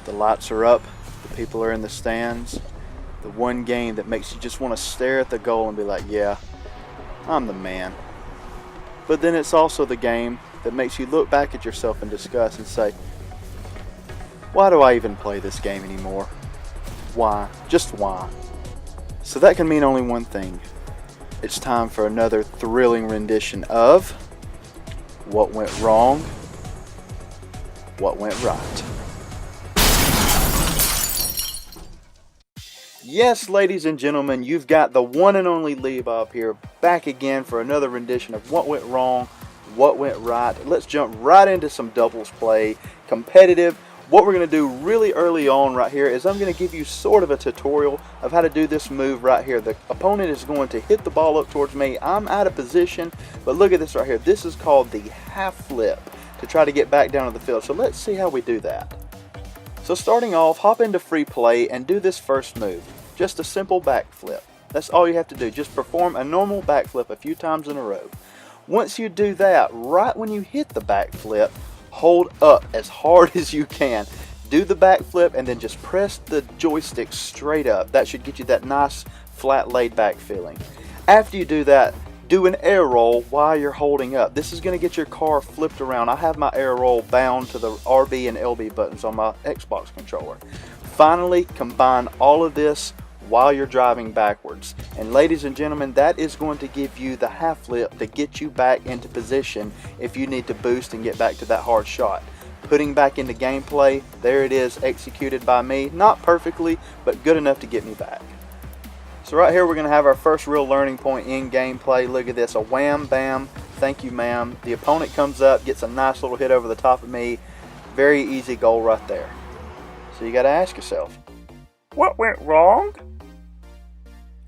The lights are up, the people are in the stands. The one game that makes you just want to stare at the goal and be like, yeah, I'm the man. But then it's also the game that makes you look back at yourself in disgust and say, why do I even play this game anymore? Why? Just why? So that can mean only one thing. It's time for another thrilling rendition of What Went Wrong, What Went Right. Yes, ladies and gentlemen, you've got the one and only Lee Bob here, back again for another rendition of What Went Wrong, What Went Right. Let's jump right into some doubles play, competitive. What we're going to do really early on right here is I'm going to give you sort of a tutorial of how to do this move right here. The opponent is going to hit the ball up towards me. I'm out of position, but look at this right here. This is called the half flip to try to get back down to the field. So let's see how we do that. So starting off, hop into free play and do this first move. Just a simple backflip. That's all you have to do. Just perform a normal backflip a few times in a row. Once you do that, right when you hit the backflip, hold up as hard as you can. Do the backflip and then just press the joystick straight up. That should get you that nice flat laid back feeling. After you do that, do an air roll while you're holding up. This is going to get your car flipped around. I have my air roll bound to the RB and LB buttons on my Xbox controller. Finally, combine all of this while you're driving backwards. And ladies and gentlemen, that is going to give you the half flip to get you back into position if you need to boost and get back to that hard shot. Putting back into gameplay, there it is, executed by me. Not perfectly, but good enough to get me back. So right here we're going to have our first real learning point in gameplay. Look at this, a wham bam, thank you ma'am. The opponent comes up, gets a nice little hit over the top of me. Very easy goal right there. So you got to ask yourself, what went wrong?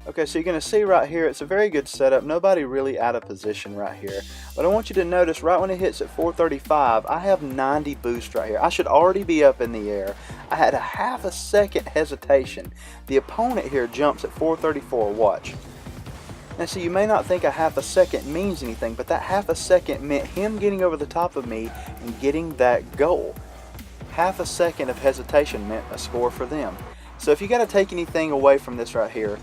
Okay, so you're going to see right here, it's a very good setup. Nobody really out of position right here. But I want you to notice right when it hits at 435, I have 90 boost right here. I should already be up in the air. I had a half a second hesitation. The opponent here jumps at 434, watch. Now see, you may not think a half a second means anything, but that half a second meant him getting over the top of me and getting that goal. Half a second of hesitation meant a score for them. So if you got to take anything away from this right here,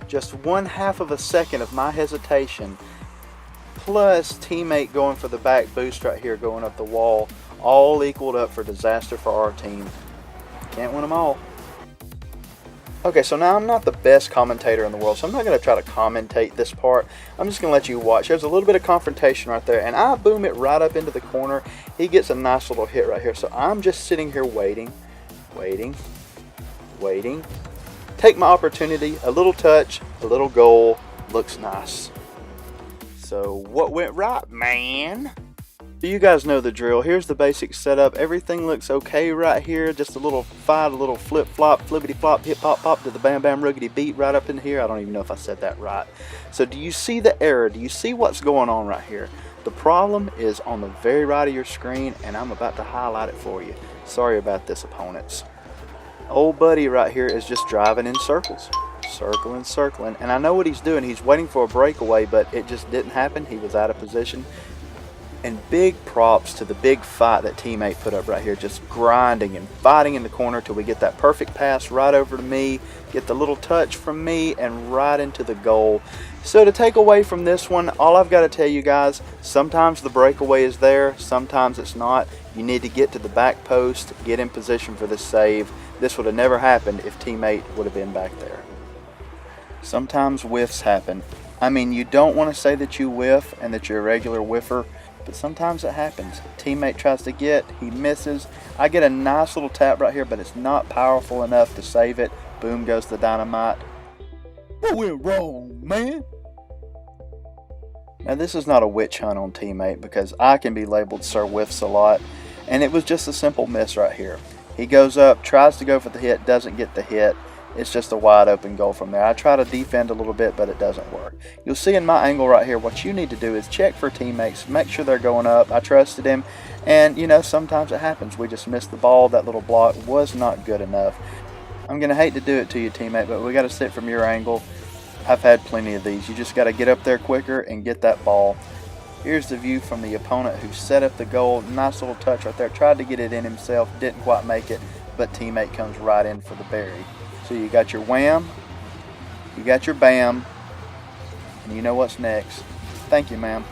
just 1/2 of a second of my hesitation plus teammate going for the back boost right here, going up the wall, all equaled up for disaster for our team. Can't win them all. Okay, so now I'm not the best commentator in the world, so I'm not going to try to commentate this part. I'm just going to let you watch. There's a little bit of confrontation right there, and I boom it right up into the corner. He gets a nice little hit right here, so I'm just sitting here waiting. Take my opportunity, a little touch, a little goal, looks nice. So what went right, man? So you guys know the drill. Here's the basic setup. Everything looks okay right here. Just a little fight, a little flip flop, flippity flop, hip hop pop to the bam bam ruggedy beat right up in here. I don't even know if I said that right. So do you see the error? Do you see what's going on right here? The problem is on the very right of your screen, and I'm about to highlight it for you. Sorry about this, opponents. Old buddy right here is just driving in circles, circling, and I know what he's doing. He's waiting for a breakaway, but it just didn't happen. He was out of position. And big props to the big fight that teammate put up right here, just grinding and fighting in the corner till we get that perfect pass right over to me, get the little touch from me, and right into the goal. So to take away from this one, all I've got to tell you guys, sometimes the breakaway is there, sometimes it's not. You need to get to the back post, get in position for the save. This would have never happened if teammate would have been back there. Sometimes whiffs happen. I mean, you don't want to say that you whiff and that you're a regular whiffer, but sometimes it happens. Teammate tries to get, he misses. I get a nice little tap right here, but it's not powerful enough to save it. Boom goes the dynamite. What went wrong, man? Now this is not a witch hunt on teammate, because I can be labeled Sir Whiffs a lot, and it was just a simple miss right here. He goes up, tries to go for the hit, doesn't get the hit. It's just a wide open goal from there. I try to defend a little bit, but it doesn't work. You'll see in my angle right here, what you need to do is check for teammates, make sure they're going up. I trusted him, and you know, sometimes it happens. We just missed the ball. That little block was not good enough. I'm going to hate to do it to you, teammate, but we got to sit from your angle. I've had plenty of these. You just got to get up there quicker and get that ball. Here's the view from the opponent who set up the goal. Nice little touch right there. Tried to get it in himself. Didn't quite make it. but teammate comes right in for the bury. So you got your wham, you got your bam, and you know what's next. Thank you, ma'am.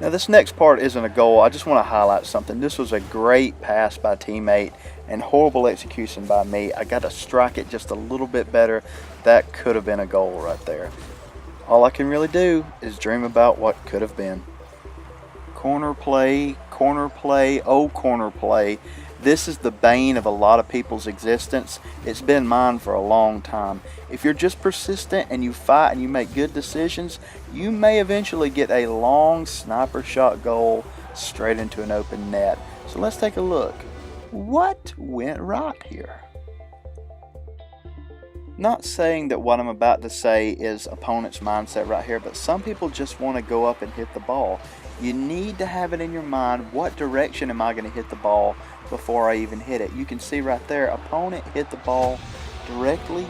Now this next part isn't a goal. I just want to highlight something. This was a great pass by teammate and horrible execution by me. I got to strike it just a little bit better. That could have been a goal right there. All I can really do is dream about what could have been. Corner play, oh corner play. This is the bane of a lot of people's existence. It's been mine for a long time. If you're just persistent and you fight and you make good decisions, you may eventually get a long sniper shot goal straight into an open net. So let's take a look. What went right here? Not saying that what I'm about to say is opponent's mindset right here, but some people just want to go up and hit the ball. You need to have it in your mind, what direction am I going to hit the ball before I even hit it. You can see right there, opponent hit the ball directly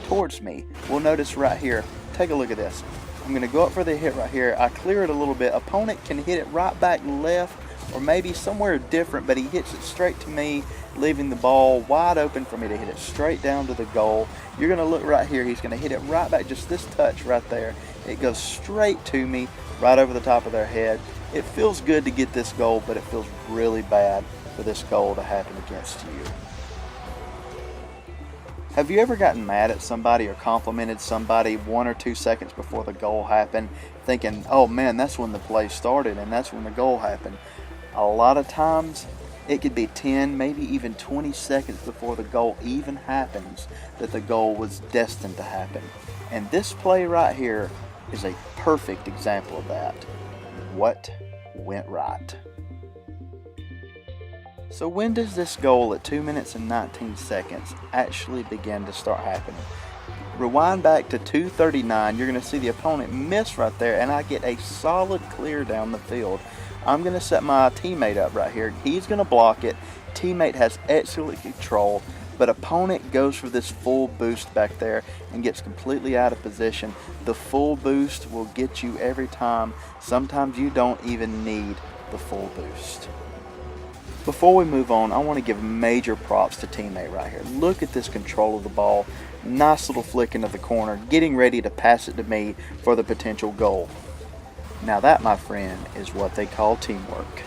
towards me. We'll notice right here, take a look at this. I'm going to go up for the hit right here. I clear it a little bit. Opponent can hit it right back left or maybe somewhere different, but he hits it straight to me, leaving the ball wide open for me to hit it straight down to the goal. You're going to look right here. He's going to hit it right back, just this touch right there. It goes straight to me, right over the top of their head. It feels good to get this goal, but it feels really bad for this goal to happen against you. Have you ever gotten mad at somebody or complimented somebody 1 or 2 seconds before the goal happened, thinking, oh man, that's when the play started and that's when the goal happened? A lot of times it could be 10, maybe even 20 seconds before the goal even happens that the goal was destined to happen. And this play right here is a perfect example of that. What went right? So when does this goal at 2 minutes and 19 seconds actually begin to start happening? Rewind back to 2:39, you're going to see the opponent miss right there, and I get a solid clear down the field. I'm going to set my teammate up right here. He's going to block it. Teammate has excellent control, but opponent goes for this full boost back there and gets completely out of position. The full boost will get you every time. Sometimes you don't even need the full boost. Before we move on, I want to give major props to teammate right here. Look at this control of the ball. Nice little flick into the corner, getting ready to pass it to me for the potential goal. Now that, my friend, is what they call teamwork.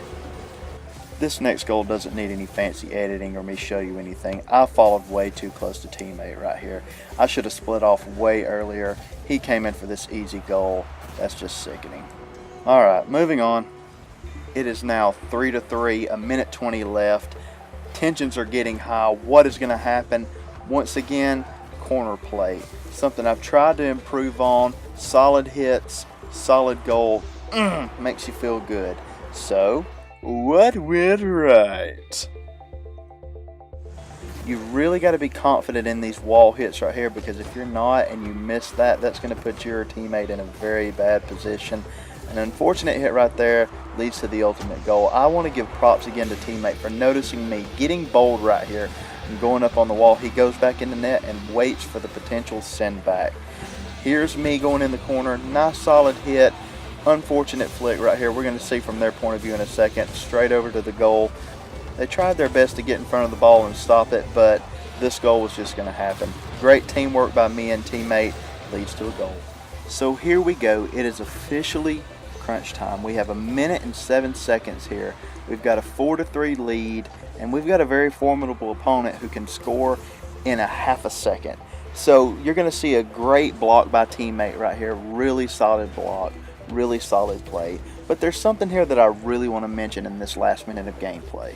This next goal doesn't need any fancy editing or me show you anything. I followed way too close to teammate right here. I should have split off way earlier. He came in for this easy goal. That's just sickening. Alright, moving on. It is now 3-3, a minute 20 left. Tensions are getting high. What is going to happen? Once again, corner play. Something I've tried to improve on. Solid hits, solid goal. Makes you feel good. So, what went right? You really got to be confident in these wall hits right here, because if you're not and you miss that, that's going to put your teammate in a very bad position. An unfortunate hit right there leads to the ultimate goal. I want to give props again to teammate for noticing me, getting bold right here and going up on the wall. He goes back in the net and waits for the potential send back. Here's me going in the corner. Nice solid hit. Unfortunate flick right here. We're going to see from their point of view in a second. Straight over to the goal. They tried their best to get in front of the ball and stop it, but this goal was just going to happen. Great teamwork by me and teammate leads to a goal. So here we go. It is officially crunch time. We have a minute and 7 seconds here. We've got a 4-3 lead, and we've got a very formidable opponent who can score in a half a second. So you're going to see a great block by teammate right here. Really solid block, really solid play. But there's something here that I really want to mention in this last minute of gameplay.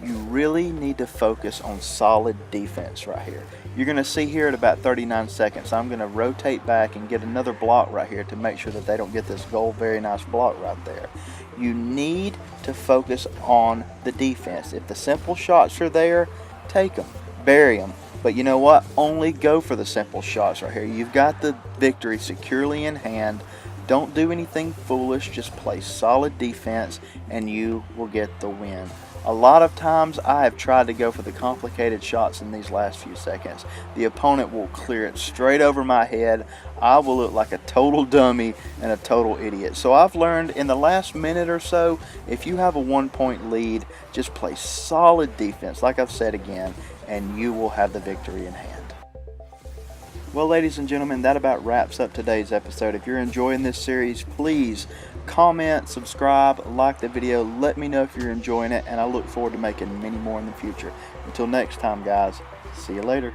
You really need to focus on solid defense right here. You're going to see here at about 39 seconds, I'm going to rotate back and get another block right here to make sure that they don't get this goal. Very nice block right there. You need to focus on the defense. If the simple shots are there, take them, bury them. But you know what? Only go for the simple shots right here. You've got the victory securely in hand. Don't do anything foolish. Just play solid defense and you will get the win. A lot of times I have tried to go for the complicated shots in these last few seconds. The opponent will clear it straight over my head. I will look like a total dummy and a total idiot. So I've learned in the last minute or so, if you have a 1-point lead, just play solid defense, like I've said again, and you will have the victory in hand. Well, ladies and gentlemen, that about wraps up today's episode. If you're enjoying this series, please comment, subscribe, like the video. Let me know if you're enjoying it, and I look forward to making many more in the future. Until next time, guys, see you later.